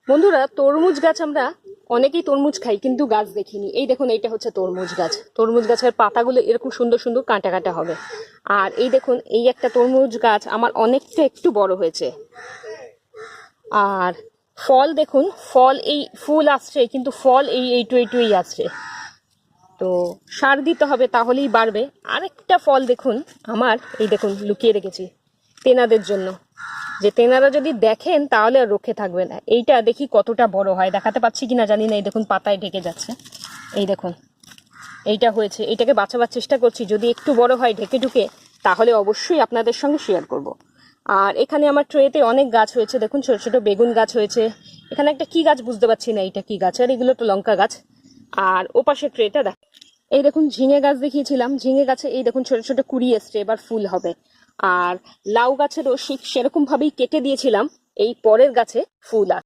বন্ধুরা, তরমুজ গাছ আমরা অনেকেই তরমুজ খাই, কিন্তু গাছ দেখিনি। এই দেখুন, এইটা হচ্ছে তরমুজ গাছ। তরমুজ গাছের পাতাগুলো এরকম সুন্দর সুন্দর কাঁটা কাঁটা হবে। আর এই দেখুন, এই একটা তরমুজ গাছ আমার অনেকটা একটু বড় হয়েছে। আর ফল দেখুন, ফল এই ফুল আসছে, কিন্তু ফল এইটুই আসছে। তো সার দিতে হবে, তাহলেই বাড়বে। আরেকটা ফল দেখুন আমার, এই দেখুন লুকিয়ে রেখেছি তেনাদের জন্য, যে তেনারা যদি দেখেন তাহলে আর রক্ষে থাকবে না। এইটা দেখি কতটা বড় হয়, দেখাতে পাচ্ছি কিনা জানি না। এই দেখুন পাতায় ঢেকে যাচ্ছে। এই দেখুন এইটা হয়েছে, এইটাকে বাঁচাবার চেষ্টা করছি। যদি একটু বড় হয় ঢেকে ঢুকে, তাহলে অবশ্যই আপনাদের সঙ্গে শেয়ার করব। আর এখানে আমার ট্রেতে অনেক গাছ হয়েছে, দেখুন ছোট ছোট বেগুন গাছ হয়েছে। এখানে একটা কি গাছ বুঝতে পারছি না, এটা কি গাছ। আর এগুলো তো লঙ্কা গাছ। আর ওপাশে ট্রেটা দেখ, এই দেখুন ঝিঙে গাছ দেখিয়েছিলাম, ঝিঙে গাছে এই দেখুন ছোট ছোট কুড়ি এসছে, এবার ফুল হবে। আর লাউ গাছেরও সেরকম ভাবেই কেটে দিয়েছিলাম, এই পরের গাছে ফুল আসে।